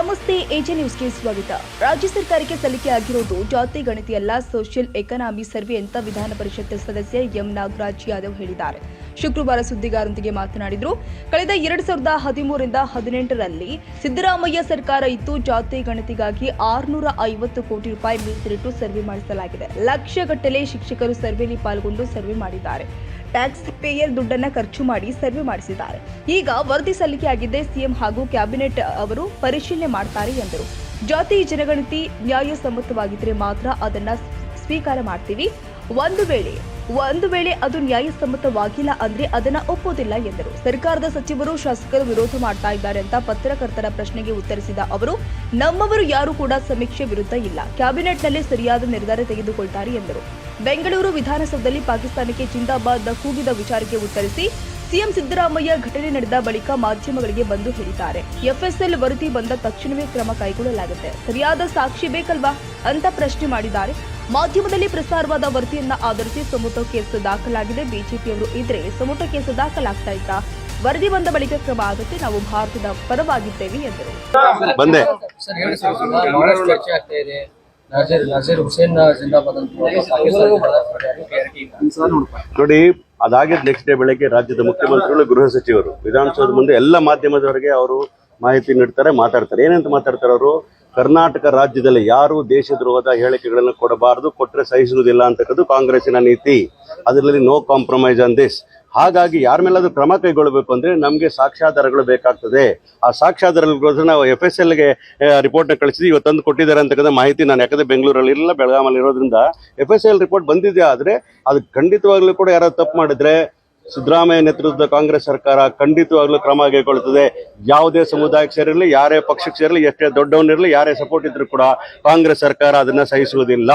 ನಮಸ್ತೆ, ಎಜೆ ನ್ಯೂಸ್ಗೆ ಸ್ವಾಗತ. ರಾಜ್ಯ ಸರ್ಕಾರಕ್ಕೆ ಸಲ್ಲಿಕೆ ಆಗಿರೋದು ಜಾತಿ ಗಣತಿಯಲ್ಲ, ಸೋಷಿಯಲ್ ಎಕಾನಮಿ ಸರ್ವೆ ಅಂತ ವಿಧಾನ ಪರಿಷತ್ ಸದಸ್ಯ ಎಂ ನಾಗರಾಜ್ ಯಾದವ್ ಹೇಳಿದ್ದಾರೆ. ಶುಕ್ರವಾರ ಸುದ್ದಿಗಾರರೊಂದಿಗೆ ಮಾತನಾಡಿದರು. ಕಳೆದ 2013ರಿಂದ 18ರಲ್ಲಿ ಸಿದ್ದರಾಮಯ್ಯ ಸರ್ಕಾರ ಇತ್ತು. ಜಾತಿ ಗಣತಿಗಾಗಿ 650 ಕೋಟಿ ರೂಪಾಯಿ ಮೀಸಲಿಟ್ಟು ಸರ್ವೆ ಮಾಡಿಸಲಾಗಿದೆ. ಲಕ್ಷಗಟ್ಟಲೆ ಶಿಕ್ಷಕರು ಸರ್ವೆಯಲ್ಲಿ ಪಾಲ್ಗೊಂಡು ಸರ್ವೆ ಮಾಡಿದ್ದಾರೆ. ಟ್ಯಾಕ್ಸ್ ಪೇಯರ್ ದುಡ್ಡನ್ನ ಖರ್ಚು ಮಾಡಿ ಸರ್ವೆ ಮಾಡಿಸಿದ್ದಾರೆ. ಈಗ ವರದಿ ಸಲ್ಲಿಕೆ ಆಗಿದ್ದೆ. ಸಿಎಂ ಹಾಗೂ ಕ್ಯಾಬಿನೆಟ್ ಅವರು ಪರಿಶೀಲನೆ ಮಾಡ್ತಾರೆ ಎಂದರು. ಜಾತಿ ಜನಗಣತಿ ನ್ಯಾಯಸಮ್ಮತವಾಗಿದ್ದರೆ ಮಾತ್ರ ಅದನ್ನ ಸ್ವೀಕಾರ ಮಾಡ್ತೀವಿ. ಒಂದು ವೇಳೆ ಅದು ನ್ಯಾಯಸಮ್ಮತವಾಗಿಲ್ಲ ಅಂದ್ರೆ ಅದನ್ನ ಒಪ್ಪೋದಿಲ್ಲ ಎಂದರು. ಸರ್ಕಾರದ ಸಚಿವರು ಶಾಸಕರು ವಿರೋಧ ಮಾಡ್ತಾ ಇದ್ದಾರೆ ಅಂತ ಪತ್ರಕರ್ತರ ಪ್ರಶ್ನೆಗೆ ಉತ್ತರಿಸಿದ ಅವರು, ನಮ್ಮವರು ಯಾರು ಕೂಡ ಸಮೀಕ್ಷೆ ವಿರುದ್ಧ ಇಲ್ಲ, ಕ್ಯಾಬಿನೆಟ್ನಲ್ಲಿ ಸರಿಯಾದ ನಿರ್ಧಾರ ತೆಗೆದುಕೊಳ್ತಾರೆ ಎಂದರು. ಬೆಂಗಳೂರು ವಿಧಾನಸೌಧದಲ್ಲಿ ಪಾಕಿಸ್ತಾನಕ್ಕೆ ಜಿಂದಾಬಾದ್ ಕೂಗಿದ ವಿಚಾರಕ್ಕೆ ಉತ್ತರಿಸಿ ಸಿಎಂ ಸಿದ್ದರಾಮಯ್ಯ ಘಟನೆ ನಡೆದ ಬಳಿಕ ಮಾಧ್ಯಮಗಳಿಗೆ ಬಂದು ಹೇಳಿದ್ದಾರೆ. ಎಫ್ಎಸ್ಎಲ್ ವರದಿ ಬಂದ ತಕ್ಷಣವೇ ಕ್ರಮ ಕೈಗೊಳ್ಳಲಾಗುತ್ತೆ, ಸರಿಯಾದ ಸಾಕ್ಷಿ ಬೇಕಲ್ವಾ ಅಂತ ಪ್ರಶ್ನೆ ಮಾಡಿದ್ದಾರೆ. ಮಾಧ್ಯಮದಲ್ಲಿ ಪ್ರಸಾರವಾದ ವರದಿಯನ್ನ ಆಧರಿಸಿ ಸಮೂಹ ಕೇಸ್ ದಾಖಲಾಗಿದೆ. ಬಿಜೆಪಿಯವರು ಇದ್ರೆ ಸಮೂಹ ಕೇಸ್ ದಾಖಲಾಗ್ತಾ ಇತ್ತ. ವರದಿ ಬಂದ ಬಳಿಕ ಕ್ರಮ ಆಗುತ್ತೆ, ನಾವು ಭಾರತದ ಪರವಾಗಿದ್ದೇವೆ ಎಂದರು. ನೋಡಿ, ಅದಾಗಿದ್ದ ನೆಕ್ಸ್ಟ್ ಡೇ ಬೆಳಗ್ಗೆ ರಾಜ್ಯದ ಮುಖ್ಯಮಂತ್ರಿಗಳು, ಗೃಹ ಸಚಿವರು ವಿಧಾನಸೌಧ ಮುಂದೆ ಎಲ್ಲ ಮಾಧ್ಯಮದವರಿಗೆ ಅವರು ಮಾಹಿತಿ ನೀಡ್ತಾರೆ, ಮಾತಾಡ್ತಾರೆ. ಏನಂತ ಮಾತಾಡ್ತಾರೆ ಅವರು? ಕರ್ನಾಟಕ ರಾಜ್ಯದಲ್ಲಿ ಯಾರು ದೇಶದ್ರೋಹದ ಹೇಳಿಕೆಗಳನ್ನು ಕೊಡಬಾರದು, ಕೊಟ್ಟರೆ ಸಹಿಸುವುದಿಲ್ಲ ಅಂತಕ್ಕದ್ದು ಕಾಂಗ್ರೆಸ್ಸಿನ ನೀತಿ. ಅದರಲ್ಲಿ ನೋ ಕಾಂಪ್ರಮೈಸ್ ಆನ್ ದಿಸ್. ಹಾಗಾಗಿ ಯಾರ ಮೇಲಾದ್ರೂ ಕ್ರಮ ಕೈಗೊಳ್ಳಬೇಕು ಅಂದ್ರೆ ನಮಗೆ ಸಾಕ್ಷ್ಯಾಧಾರಗಳು ಬೇಕಾಗ್ತದೆ. ಆ ಸಾಕ್ಷ್ಯಾಧಾರಗಳಿಗೋಸ್ಕರ ನಾವು FSLಗೆ ರಿಪೋರ್ಟ್ನ ಕಳಿಸಿದ್ವಿ. ಇವತ್ತು ತಂದು ಕೊಟ್ಟಿದ್ದಾರೆ ಅಂತಕ್ಕಂಥ ಮಾಹಿತಿ ನಾನು ಯಾಕಂದ್ರೆ ಬೆಂಗಳೂರಲ್ಲಿ ಇರಲಿಲ್ಲ, ಬೆಳಗಾಮಲ್ಲಿ ಇರೋದ್ರಿಂದ FSL ರಿಪೋರ್ಟ್ ಬಂದಿದೆ. ಆದರೆ ಅದು ಖಂಡಿತವಾಗ್ಲೂ ಕೂಡ ಯಾರು ತಪ್ಪು ಮಾಡಿದ್ರೆ ಸಿದ್ದರಾಮಯ್ಯ ನೇತೃತ್ವದ ಕಾಂಗ್ರೆಸ್ ಸರ್ಕಾರ ಖಂಡಿತವಾಗ್ಲೂ ಕ್ರಮ ಕೈಗೊಳ್ಳುತ್ತದೆ. ಯಾವುದೇ ಸಮುದಾಯಕ್ಕೆ ಸೇರಿರಲಿ, ಯಾರೇ ಪಕ್ಷಕ್ಕೆ ಸೇರಿರಲಿ, ಎಷ್ಟೇ ದೊಡ್ಡವನಿರಲಿ, ಯಾರೇ ಸಪೋರ್ಟ್ ಇದ್ರೂ ಕೂಡ ಕಾಂಗ್ರೆಸ್ ಸರ್ಕಾರ ಅದನ್ನ ಸಹಿಸುವುದಿಲ್ಲ.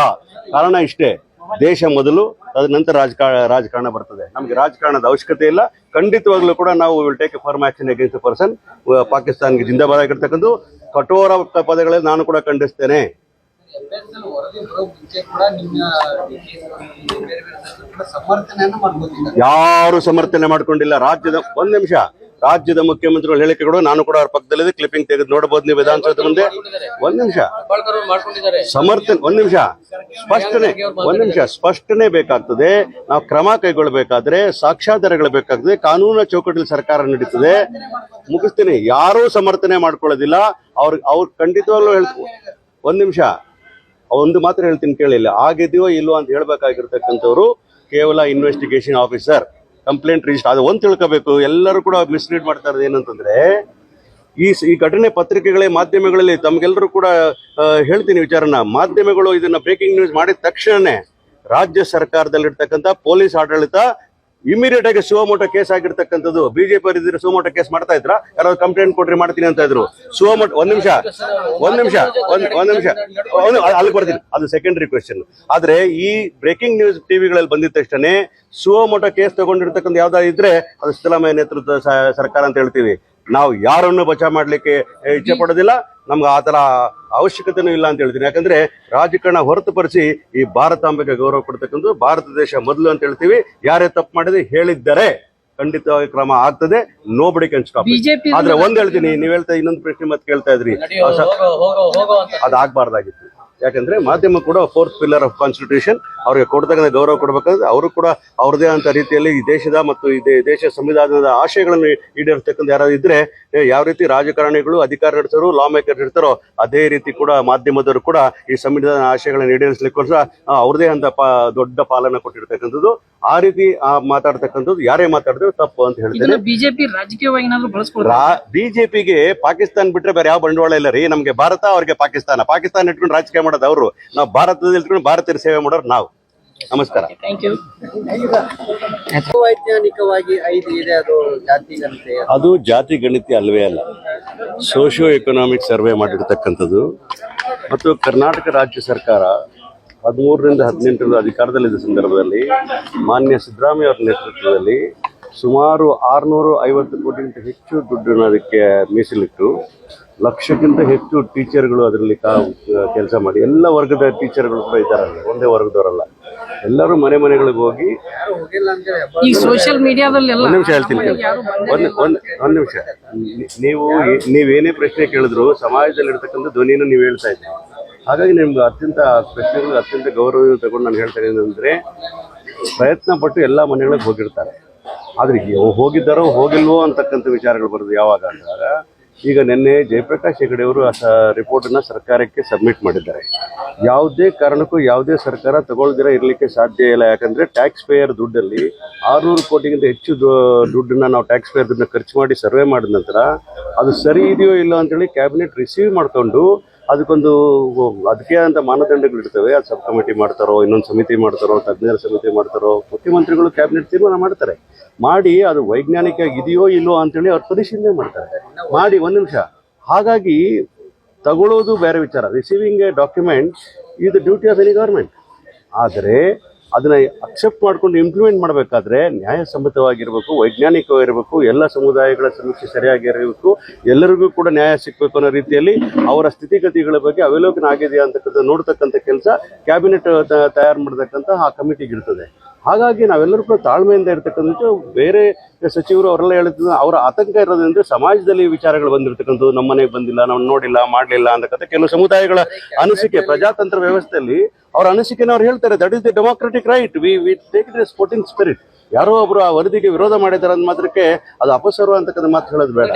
ಕಾರಣ ಇಷ್ಟೇ, ದೇಶ ಮೊದಲು, ಅದ ನಂತರ ರಾಜಕಾರಣ ಬರ್ತದೆ. ನಮಗೆ ರಾಜಕಾರಣದ ಅವಶ್ಯಕತೆ ಇಲ್ಲ. ಖಂಡಿತವಾಗ್ಲೂ ಕೂಡ ನಾವು will take a firm action against the person. ಪಾಕಿಸ್ತಾನ್ಗೆ ಜಿಂದಾಬಾದ್ ಆಗಿರ್ತಕ್ಕಂಥ ಕಠೋರ ಪದಗಳಲ್ಲಿ ನಾನು ಕೂಡ ಖಂಡಿಸ್ತೇನೆ. ಯಾರು ಸಮರ್ಥನೆ ಮಾಡ್ಕೊಂಡಿಲ್ಲ. ರಾಜ್ಯದ ಮುಖ್ಯಮಂತ್ರಿಗಳು ಹೇಳಿಕೆಗಳು ನಾನು ಕೂಡ ಅವ್ರ ಪಕ್ಕದಲ್ಲಿದೆ, ಕ್ಲಿಪ್ಪಿಂಗ್ ತೆಗೆದು ನೋಡಬಹುದು ನೀವು ವಿಧಾನಸೌಧ ಮುಂದೆ. ಒಂದ್ ನಿಮಿಷ ಸ್ಪಷ್ಟನೆ ಬೇಕಾಗ್ತದೆ. ನಾವು ಕ್ರಮ ಕೈಗೊಳ್ಳಬೇಕಾದ್ರೆ ಸಾಕ್ಷ್ಯಾಧಾರಗಳು ಬೇಕಾಗ್ತದೆ. ಕಾನೂನಿನ ಚೌಕಟ್ಟಲ್ಲಿ ಸರ್ಕಾರ ನಡೀತದೆ. ಮುಗಿಸ್ತೀನಿ. ಯಾರೂ ಸಮರ್ಥನೆ ಮಾಡ್ಕೊಳ್ಳೋದಿಲ್ಲ. ಅವ್ರು ಖಂಡಿತವಾಗ್ಲೂ ಒಂದ್ ನಿಮಿಷ ಒಂದು ಮಾತ್ರ ಹೇಳ್ತೀನಿ ಕೇಳಿಲ್ಲ. ಆಗಿದೆಯೋ ಇಲ್ವೋ ಅಂತ ಹೇಳ್ಬೇಕಾಗಿರ್ತಕ್ಕಂಥವ್ರು ಕೇವಲ ಇನ್ವೆಸ್ಟಿಗೇಷನ್ ಆಫೀಸರ್. ಕಂಪ್ಲೇಂಟ್ ರಿಜಿಸ್ಟರ್ ಅದು ಒಂದು ತಿಳ್ಕೋಬೇಕು. ಎಲ್ಲರೂ ಕೂಡ ಮಿಸ್ಲೀಡ್ ಮಾಡ್ತಾ ಇರೋದು ಏನಂತಂದ್ರೆ, ಈ ಘಟನೆ ಪತ್ರಿಕೆಗಳೇ ಮಾಧ್ಯಮಗಳಲ್ಲಿ ತಮ್ಗೆಲ್ಲರೂ ಕೂಡ ಹೇಳ್ತೀನಿ ವಿಚಾರನ. ಮಾಧ್ಯಮಗಳು ಇದನ್ನ ಬ್ರೇಕಿಂಗ್ ನ್ಯೂಸ್ ಮಾಡಿದ ತಕ್ಷಣನೇ ರಾಜ್ಯ ಸರ್ಕಾರದಲ್ಲಿರ್ತಕ್ಕಂಥ ಪೊಲೀಸ್ ಆಡಳಿತ ಇಮಿಡಿಯೇಟ್ ಆಗಿ ಸುವಮೋಟೋ ಕೇಸ್ ಆಗಿರ್ತಕ್ಕಂಥದ್ದು. ಬಿಜೆಪಿ ಅವರು ಇದ್ರೆ ಸುವಮೋಟೋ ಕೇಸ್ ಮಾಡ್ತಾ ಇದ್ರ? ಯಾರಾದ್ರು ಕಂಪ್ಲೇಂಟ್ ಕೊಟ್ರಿ ಮಾಡ್ತೀನಿ ಅಂತ ಇದ್ರು. ಸುವಮೋಟೋ ಒಂದ್ ನಿಮಿಷ ಅಲ್ಲಿ ಬರ್ತೀನಿ, ಅದು ಸೆಕೆಂಡರಿ ಕ್ವೆಶ್ಚನ್. ಆದ್ರೆ ಈ ಬ್ರೇಕಿಂಗ್ ನ್ಯೂಸ್ ಟಿವಿಗಳಲ್ಲಿ ಬಂದಿದ ತಕ್ಷಣ ಸುವಮೋಟೋ ಕೇಸ್ ತಗೊಂಡಿರ್ತಕ್ಕಂಥ ಯಾವ್ದಾದ್ರು ಇದ್ರೆ ಅದು ಸಿದ್ದರಾಮಯ್ಯ ನೇತೃತ್ವದ ಸರ್ಕಾರ ಅಂತ ಹೇಳ್ತೀವಿ. ನಾವು ಯಾರನ್ನು ಬಚಾವ್ ಮಾಡ್ಲಿಕ್ಕೆ ಇಚ್ಛೆ ಪಡೋದಿಲ್ಲ. ನಮ್ಗೆ ಆ ತರ ಅವಶ್ಯಕತೆನೂ ಇಲ್ಲ ಅಂತ ಹೇಳ್ತೀನಿ. ಯಾಕಂದ್ರೆ ರಾಜಕಾರಣ ಹೊರತುಪಡಿಸಿ ಈ ಭಾರತಾಂಬೆಗೆ ಗೌರವ ಕೊಡ್ತಕ್ಕಂಥ ಭಾರತ ದೇಶ ಮೊದಲು ಅಂತ ಹೇಳ್ತೀವಿ. ಯಾರೇ ತಪ್ಪು ಮಾಡಿದ್ರೆ ಹೇಳಿದ್ದಾರೆ ಖಂಡಿತವಾಗಿ ಕ್ರಮ ಆಗ್ತದೆ. Nobody can stop. ಆದ್ರೆ ಒಂದ್ ಹೇಳ್ತೀನಿ, ನೀವ್ ಹೇಳ್ತಾ ಇನ್ನೊಂದು ಪ್ರಶ್ನೆ ಮತ್ತೆ ಕೇಳ್ತಾ ಇದ್ರಿ, ಅದಾಗಬಾರ್ದಾಗಿತ್ತು. ಯಾಕಂದ್ರೆ ಮಾಧ್ಯಮ ಕೂಡ 4th ಪಿಲ್ಲರ್ ಆಫ್ ಕಾನ್ಸ್ಟಿಟ್ಯೂಷನ್. ಅವ್ರಿಗೆ ಕೊಡ್ತಕ್ಕಂಥ ಗೌರವ ಕೊಡ್ಬೇಕಾದ್ರೆ ಅವರು ಕೂಡ ಅವ್ರದೇ ಅಂತ ರೀತಿಯಲ್ಲಿ ಈ ದೇಶದ ಮತ್ತು ಈ ದೇಶ ಸಂವಿಧಾನದ ಆಶಯಗಳನ್ನು ಈಡೇರಿಸ್ತಕ್ಕಂಥ ಯಾರಾದ್ರೂ ಇದ್ರೆ, ಯಾವ ರೀತಿ ರಾಜಕಾರಣಿಗಳು ಅಧಿಕಾರ ನಡೆಸೋರು ಲಾ ಮೇಕರ್ ಇರ್ತಾರೋ ಅದೇ ರೀತಿ ಕೂಡ ಮಾಧ್ಯಮದವರು ಕೂಡ ಈ ಸಂವಿಧಾನ ಆಶಯಗಳನ್ನು ಈಡೇರಿಸಲಿಕ್ಕೋಸ್ಕರ ಅವ್ರದೇ ಅಂತ ದೊಡ್ಡ ಪಾಲನ ಕೊಟ್ಟಿರ್ತಕ್ಕಂಥದ್ದು. ಆ ರೀತಿ ಮಾತಾಡ್ತಕ್ಕಂಥದ್ದು ಯಾರೇ ಮಾತಾಡಿದ್ರು ತಪ್ಪು ಅಂತ ಹೇಳ್ತಾರೆ. ಬಿಜೆಪಿಗೆ ಪಾಕಿಸ್ತಾನ ಬಿಟ್ರೆ ಬೇರೆ ಯಾವ ಬಂಡವಾಳ ಇಲ್ಲ ರೀ. ನಮ್ಗೆ ಭಾರತ, ಅವ್ರಿಗೆ ಪಾಕಿಸ್ತಾನ ಇಟ್ಕೊಂಡು ರಾಜಕೀಯ ಮಾಡೋದು ಅವರು. ನಾವು ಭಾರತದಲ್ಲಿ ಇಟ್ಕೊಂಡು ಭಾರತೀಯರ ಸೇವೆ ಮಾಡೋರು ನಾವು. ನಮಸ್ಕಾರ. ವೈಜ್ಞಾನಿಕವಾಗಿ 5 ಇದೆ, ಅದು ಜಾತಿ ಗಣತಿ ಅಲ್ವೇ ಅಲ್ಲ, ಸೋಶಿಯೋ ಎಕನಾಮಿಕ್ ಸರ್ವೆ ಮಾಡಿರ್ತಕ್ಕಂಥದ್ದು. ಮತ್ತು ಕರ್ನಾಟಕ ರಾಜ್ಯ ಸರ್ಕಾರ 13ರಿಂದ 18 ಅಧಿಕಾರದಲ್ಲಿದ್ದ ಸಂದರ್ಭದಲ್ಲಿ ಮಾನ್ಯ ಸಿದ್ದರಾಮಯ್ಯ ಅವರ ನೇತೃತ್ವದಲ್ಲಿ ಸುಮಾರು 650 ಕೋಟಿಗಿಂತ ಹೆಚ್ಚು ದುಡ್ಡನ್ನು ಅದಕ್ಕೆ ಮೀಸಲಿಟ್ಟು, ಲಕ್ಷಕ್ಕಿಂತ ಹೆಚ್ಚು ಟೀಚರ್ಗಳು ಅದರಲ್ಲಿ ಕೆಲಸ ಮಾಡಿ, ಎಲ್ಲ ವರ್ಗದ ಟೀಚರ್ಗಳು ಕೂಡ ಇದ್ದಾರೆ, ಒಂದೇ ವರ್ಗದವರಲ್ಲ. ಎಲ್ಲರೂ ಮನೆಗಳಿಗೆ ಹೋಗಿ ಯಾರು ಹೋಗಿಲ್ಲ ಅಂದ್ರೆ ಈ ಸೋಷಿಯಲ್ ಮೀಡಿಯಾದಲ್ಲೆಲ್ಲ ಒಂದ್ ನಿಮಿಷ ಹೇಳ್ತೀನಿ ಕೇಳಿ. ಒಂದ್ ನಿಮಿಷ. ನೀವೇನೇ ಪ್ರಶ್ನೆ ಕೇಳಿದ್ರು ಸಮಾಜದಲ್ಲಿ ಇರ್ತಕ್ಕಂಥ ಧ್ವನಿಯನ್ನು ನೀವು ಹೇಳ್ತಾ ಇದ್ದೀವಿ. ಹಾಗಾಗಿ ನಿಮ್ಗೆ ಅತ್ಯಂತ ಪ್ರಶ್ನೆಗಳು ಅತ್ಯಂತ ಗೌರವ ತಗೊಂಡು ನಾನು ಹೇಳ್ತಾ ಇದ್ದೀನಿ ಅಂದ್ರೆ, ಪ್ರಯತ್ನ ಪಟ್ಟು ಎಲ್ಲ ಮನೆಗಳಿಗೆ ಹೋಗಿರ್ತಾರೆ. ಆದ್ರೆ ಹೋಗಿದ್ದಾರೋ ಹೋಗಿಲ್ವೋ ಅಂತಕ್ಕಂಥ ವಿಚಾರಗಳು ಬರೋದು ಯಾವಾಗ ಅಂದಾಗ, ಈಗ ನಿನ್ನೆ ಜಯಪ್ರಕಾಶ್ ಹೆಗಡೆ ಅವರು ರಿಪೋರ್ಟನ್ನು ಸರ್ಕಾರಕ್ಕೆ ಸಬ್ಮಿಟ್ ಮಾಡಿದ್ದಾರೆ. ಯಾವುದೇ ಕಾರಣಕ್ಕೂ ಯಾವುದೇ ಸರ್ಕಾರ ತಗೊಳ್ದಿರ ಇರಲಿಕ್ಕೆ ಸಾಧ್ಯ ಇಲ್ಲ. ಯಾಕಂದರೆ ಟ್ಯಾಕ್ಸ್ ಪೇಯರ್ ದುಡ್ಡಲ್ಲಿ 600 ಕೋಟಿಗಿಂತ ಹೆಚ್ಚು ದುಡ್ಡನ್ನು ನಾವು ಟ್ಯಾಕ್ಸ್ ಪೇಯರ್ ದುಡ್ಡನ್ನ ಖರ್ಚು ಮಾಡಿ ಸರ್ವೆ ಮಾಡಿದ ನಂತರ ಅದು ಸರಿ ಇದೆಯೋ ಇಲ್ಲ ಅಂತೇಳಿ ಕ್ಯಾಬಿನೆಟ್ ರಿಸೀವ್ ಮಾಡಿಕೊಂಡು ಅದಕ್ಕೆ ಅಂತ ಮಾನದಂಡಗಳು ಇರ್ತವೆ. ಅದು ಸಬ್ ಕಮಿಟಿ ಮಾಡ್ತಾರೋ, ಇನ್ನೊಂದು ಸಮಿತಿ ಮಾಡ್ತಾರೋ, ತಜ್ಞರ ಸಮಿತಿ ಮಾಡ್ತಾರೋ, ಮುಖ್ಯಮಂತ್ರಿಗಳು ಕ್ಯಾಬಿನೆಟ್ ತೀರ್ಮಾನ ಮಾಡಿ ಅದು ವೈಜ್ಞಾನಿಕ ಇದೆಯೋ ಇಲ್ಲೋ ಅಂತೇಳಿ ಅವ್ರು ಪರಿಶೀಲನೆ ಮಾಡ್ತಾರೆ. ಮಾಡಿ ಒಂದು ನಿಮಿಷ. ಹಾಗಾಗಿ ತಗೊಳ್ಳೋದು ಬೇರೆ ವಿಚಾರ. Receiving A document is the duty of any government. ಆದರೆ ಅದನ್ನ ಅಕ್ಸೆಪ್ಟ್ ಮಾಡ್ಕೊಂಡು ಇಂಪ್ಲಿಮೆಂಟ್ ಮಾಡಬೇಕಾದ್ರೆ ನ್ಯಾಯಸಮ್ಮತವಾಗಿರಬೇಕು, ವೈಜ್ಞಾನಿಕವಾಗಿರಬೇಕು, ಎಲ್ಲ ಸಮುದಾಯಗಳ ಸಮೀಕ್ಷೆ ಸರಿಯಾಗಿರಬೇಕು, ಎಲ್ಲರಿಗೂ ಕೂಡ ನ್ಯಾಯ ಸಿಗಬೇಕು ಅನ್ನೋ ರೀತಿಯಲ್ಲಿ ಅವರ ಸ್ಥಿತಿಗತಿಗಳ ಬಗ್ಗೆ ಅವಲೋಕನ ಆಗಿದೆಯಾ ಅಂತಕ್ಕಂಥ ನೋಡ್ತಕ್ಕಂಥ ಕೆಲಸ ಕ್ಯಾಬಿನೆಟ್ ತಯಾರು ಮಾಡತಕ್ಕಂಥ ಆ ಕಮಿಟಿಗೆ ಇರ್ತದೆ. ಹಾಗಾಗಿ ನಾವೆಲ್ಲರೂ ಕೂಡ ತಾಳ್ಮೆಯಿಂದ ಇರ್ತಕ್ಕಂಥದ್ದು. ಬೇರೆ ಸಚಿವರು ಅವರೆಲ್ಲ ಹೇಳಿದ್ರು ಅವರ ಆತಂಕ ಇರೋದಂದ್ರೆ ಸಮಾಜದಲ್ಲಿ ವಿಚಾರಗಳು ಬಂದಿರತಕ್ಕಂಥದ್ದು, ನಮ್ಮ ಮನೆಗೆ ಬಂದಿಲ್ಲ, ನಾವು ನೋಡಿಲ್ಲ, ಮಾಡಲಿಲ್ಲ ಅಂತಕ್ಕಂಥ ಕೆಲವು ಸಮುದಾಯಗಳ ಅನಿಸಿಕೆ. ಪ್ರಜಾತಂತ್ರ ವ್ಯವಸ್ಥೆಯಲ್ಲಿ ಅವರ ಅನಿಸಿಕೆನ ಅವ್ರು ಹೇಳ್ತಾರೆ. That is the democratic right. We take it A sporting spirit. ಯಾರೋ ಒಬ್ರು ಆ ವರದಿಗೆ ವಿರೋಧ ಮಾಡಿದ್ದಾರೆ ಅಂದ ಮಾತ್ರಕ್ಕೆ ಅದು ಅಪಸರ್ವ ಅಂತಕ್ಕಂಥ ಮಾತು ಹೇಳೋದು ಬೇಡ.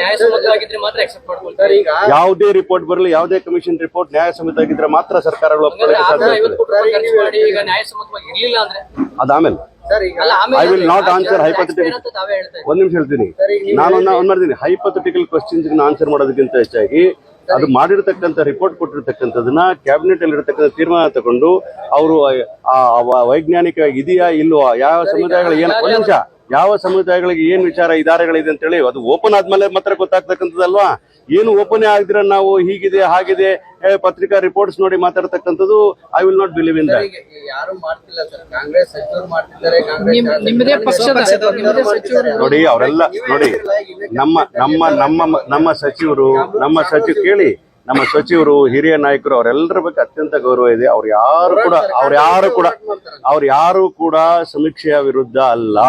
ಯಾವುದೇ ರಿಪೋರ್ಟ್ ಬರಲಿ, ಯಾವುದೇ ಕಮಿಷನ್ ರಿಪೋರ್ಟ್ ನ್ಯಾಯಸಮ್ಮತ ಆಗಿದ್ರೆ ಮಾತ್ರ ಸರ್ಕಾರಗಳು ಒಪ್ಕೊಳ್ಳೋಕೆ ಸಾಧ್ಯ. ಅದಾಮೇಲೆ I will not answer hypothetical. ಒಂದ್ ನಿಮಿಷ ಹೇಳ್ತೀನಿ. ನಾನು ಮಾಡ್ತೀನಿ ಹೈಪೋಥೆಟಿಕಲ್ ಕ್ವಶನ್ಸ್ ಆನ್ಸರ್ ಮಾಡೋದಕ್ಕಿಂತ ಹೆಚ್ಚಾಗಿ ಅದು ಮಾಡಿರ್ತಕ್ಕಂಥ ರಿಪೋರ್ಟ್ ಕೊಟ್ಟಿರ್ತಕ್ಕಂಥದನ್ನ ಕ್ಯಾಬಿನೆಟ್ ಅಲ್ಲಿ ಇರತಕ್ಕಂಥ ತೀರ್ಮಾನ ತಗೊಂಡು ಅವರು ವೈಜ್ಞಾನಿಕ ಇದೆಯಾ ಇಲ್ವಾ, ಯಾವ ಸಮುದಾಯಗಳಿಗೆ ಏನು, ಒಂದ್ ನಿಮಿಷ, ಯಾವ ಸಮುದಾಯಗಳಿಗೆ ಏನ್ ವಿಚಾರ ಇದಾರೆಗಳಿದೆ ಅಂತೇಳಿ ಅದು ಓಪನ್ ಆದ್ಮೇಲೆ ಮಾತ್ರ ಗೊತ್ತಾಗ್ತಕ್ಕಂಥದ್ದಲ್ವಾ. ಏನು ಓಪನ್ ಆಗದಿರ ನಾವು ಹೀಗಿದೆ ಹಾಗಿದೆ ಪತ್ರಿಕಾ ರಿಪೋರ್ಟ್ಸ್ ನೋಡಿ ಮಾತಾಡ್ತಕ್ಕಂಥದ್ದು I will not believe in that. ಯಾರು ಮಾಡ್ತಿಲ್ಲ ಸರ್, ಕಾಂಗ್ರೆಸ್ ಸಚಿವರು ಮಾಡ್ತಿದ್ದಾರೆ. ನಿಮ್ಮದೇ ಪಕ್ಷದ ಸಚಿವರು ನೋಡಿ ಅವರೆಲ್ಲ ನೋಡಿ ನಮ್ಮ ಸಚಿವರು ಕೇಳಿ, ನಮ್ಮ ಸಚಿವರು ಹಿರಿಯ ನಾಯಕರು ಅವರೆಲ್ಲರ ಬಗ್ಗೆ ಅತ್ಯಂತ ಗೌರವ ಇದೆ. ಅವ್ರು ಯಾರು ಕೂಡ ಸಮೀಕ್ಷೆಯ ವಿರುದ್ಧ ಅಲ್ಲ.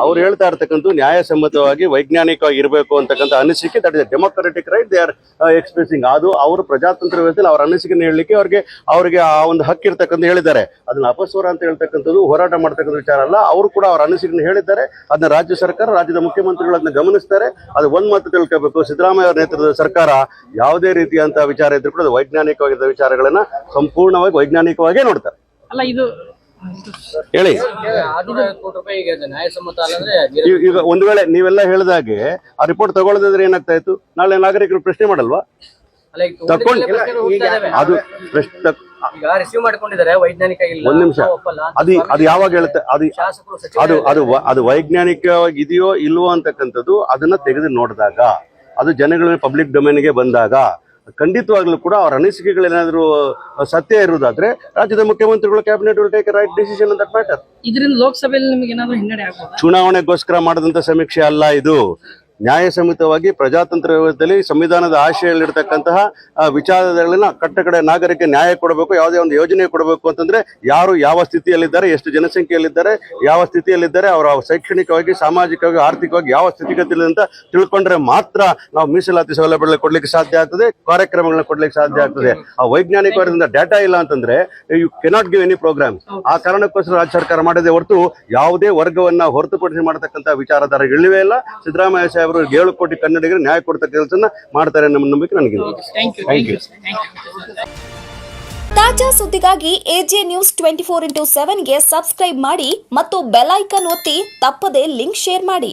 ಅವ್ರು ಹೇಳ್ತಾ ಇರ್ತಕ್ಕಂಥ ನ್ಯಾಯಸಮ್ಮತವಾಗಿ ವೈಜ್ಞಾನಿಕವಾಗಿ ಇರಬೇಕು ಅಂತಕ್ಕಂಥ ಅನಿಸಿಕೆ, that is democratic right they are expressing. ಅದು ಅವರು ಪ್ರಜಾತಂತ್ರ ವ್ಯವಸ್ಥೆಯಲ್ಲಿ ಅವರ ಅನಿಸಿಕೆನ ಹೇಳಲಿಕ್ಕೆ ಅವ್ರಿಗೆ ಆ ಒಂದು ಹಕ್ಕು ಇರ್ತಕ್ಕಂಥ ಹೇಳಿದ್ದಾರೆ. ಅದನ್ನ ಅಪಸ್ವರ ಅಂತ ಹೇಳ್ತಕ್ಕಂಥದ್ದು ಹೋರಾಟ ಮಾಡ್ತಕ್ಕಂಥ ವಿಚಾರ ಅಲ್ಲ. ಅವರು ಕೂಡ ಅವರ ಅನಿಸಿಕೆನ ಹೇಳಿದ್ದಾರೆ. ಅದನ್ನ ರಾಜ್ಯ ಸರ್ಕಾರ, ರಾಜ್ಯದ ಮುಖ್ಯಮಂತ್ರಿಗಳು ಅದನ್ನ ಗಮನಿಸ್ತಾರೆ. ಅದು ಒಂದ್ ಮಾತು ತಿಳ್ಕೋಬೇಕು, ಸಿದ್ದರಾಮಯ್ಯ ಅವರ ನೇತೃತ್ವದ ಸರ್ಕಾರ ಯಾವುದೇ ರೀತಿಯಂತ ವಿಚಾರ ಇದ್ರೂ ಕೂಡ ಅದು ವೈಜ್ಞಾನಿಕವಾಗಿದ್ದ ವಿಚಾರಗಳನ್ನ ಸಂಪೂರ್ಣವಾಗಿ ವೈಜ್ಞಾನಿಕವಾಗೇ ನೋಡ್ತಾರೆ. ಅಲ್ಲ ಇದು ಹೇಳಿ. 600 ಕೋಟಿ ರೂಪಾಯಿ ನ್ಯಾಯಸಮ್ಮತ ಅಲ್ಲಂದ್ರೆ ಈಗ ಒಂದ್ ವೇಳೆ ನೀವೆಲ್ಲ ಹೇಳಿದಾಗೆ ಆ ರಿಪೋರ್ಟ್ ತಗೊಳ್ಳೋದಾದ್ರೆ ಏನಾಗ್ತಾ ಇತ್ತು? ನಾಳೆ ನಾಗರಿಕರು ಪ್ರಶ್ನೆ ಮಾಡಲ್ವಾ? ತಕೊಂಡು ಅದು ಈಗ ರಿಸೀವ್ ಮಾಡ್ಕೊಂಡಿದ್ದಾರೆ, ವೈಜ್ಞಾನಿಕ ಇಲ್ಲ. ಒಂದ್ ನಿಮಿಷ, ಅದು ಯಾವಾಗ ಹೇಳುತ್ತೆ? ಅದು ವೈಜ್ಞಾನಿಕವಾಗಿ ಇದೆಯೋ ಇಲ್ವೋ ಅಂತಕ್ಕಂಥದ್ದು ಅದನ್ನ ತೆಗೆದು ನೋಡಿದಾಗ, ಅದು ಜನಗಳ ಪಬ್ಲಿಕ್ ಡೊಮೇನ್ಗೆ ಬಂದಾಗ ಖಂಡಿತವಾಗ್ಲೂ ಕೂಡ ಅವರ ಅನಿಸಿಕೆಗಳೇನಾದ್ರೂ ಸತ್ಯ ಇರುವುದಾದ್ರೆ ರಾಜ್ಯದ ಮುಖ್ಯಮಂತ್ರಿಗಳು cabinet will take right decision on that matter. ಇದರಿಂದ ಲೋಕಸಭೆಯಲ್ಲಿ ನಿಮಗೆ ಏನಾದರೂ ಹಿನ್ನಡೆ ಆಗ್ಬೋದಾ? ಚುನಾವಣೆಗೋಸ್ಕರ ಮಾಡದಂತ ಸಮೀಕ್ಷೆ ಅಲ್ಲ ಇದು. ನ್ಯಾಯಸಮ್ಮತವಾಗಿ ಪ್ರಜಾತಂತ್ರ ವ್ಯವಸ್ಥೆಯಲ್ಲಿ ಸಂವಿಧಾನದ ಆಶಯದಲ್ಲಿರ್ತಕ್ಕಂತಹ ವಿಚಾರಗಳನ್ನ ಕಟ್ಟಕಡೆ ನಾಗರಿಕ ನ್ಯಾಯ ಕೊಡಬೇಕು, ಯಾವುದೇ ಒಂದು ಯೋಜನೆ ಕೊಡಬೇಕು ಅಂತಂದ್ರೆ ಯಾರು ಯಾವ ಸ್ಥಿತಿಯಲ್ಲಿದ್ದಾರೆ, ಎಷ್ಟು ಜನಸಂಖ್ಯೆಯಲ್ಲಿದ್ದಾರೆ, ಯಾವ ಸ್ಥಿತಿಯಲ್ಲಿದ್ದಾರೆ, ಅವರ ಶೈಕ್ಷಣಿಕವಾಗಿ, ಸಾಮಾಜಿಕವಾಗಿ, ಆರ್ಥಿಕವಾಗಿ ಯಾವ ಸ್ಥಿತಿಗತಿಯಲ್ಲಿ ಅಂತ ತಿಳ್ಕೊಂಡ್ರೆ ಮಾತ್ರ ನಾವು ಮೀಸಲಾತಿ ಸೌಲಭ್ಯಗಳನ್ನ ಕೊಡ್ಲಿಕ್ಕೆ ಸಾಧ್ಯ ಆಗ್ತದೆ, ಕಾರ್ಯಕ್ರಮಗಳನ್ನ ಕೊಡ್ಲಿಕ್ಕೆ ಸಾಧ್ಯ ಆಗ್ತದೆ. ಆ ವೈಜ್ಞಾನಿಕವಾದ ಡಾಟಾ ಇಲ್ಲ ಅಂತಂದ್ರೆ you cannot give any program. ಆ ಕಾರಣಕ್ಕೋಸ್ಕರ ರಾಜ್ಯ ಸರ್ಕಾರ ಮಾಡಿದೆ ಹೊರತು ಯಾವುದೇ ವರ್ಗವನ್ನ ಹೊರತುಪಡಿಸಿ ಮಾಡತಕ್ಕಂಥ ವಿಚಾರಧಾರೆ ಇಳಿವೇ ಇಲ್ಲ. ಸಿದ್ದರಾಮಯ್ಯ ಸಾಹೇಬರು 7 ಕೋಟಿ ಕನ್ನಡಿಗರಿಗೆ ನ್ಯಾಯ ಕೊಡ್ತಕ್ಕ ಕೆಲಸನ ಮಾಡ್ತಾರೆ ನಮ್ಮ ನಂಬಿಕೆ ನನಗಿದೆ. Thank you. ತಾಜಾ ಸುದ್ದಿಗಾಗಿ ಎಜೆ ನ್ಯೂಸ್ 24x7 ಗೆ ಸಬ್ಸ್ಕ್ರೈಬ್ ಮಾಡಿ ಮತ್ತು ಬೆಲ್ ಐಕಾನ್ ಒತ್ತಿ ತಪ್ಪದೇ ಲಿಂಕ್ ಶೇರ್ ಮಾಡಿ.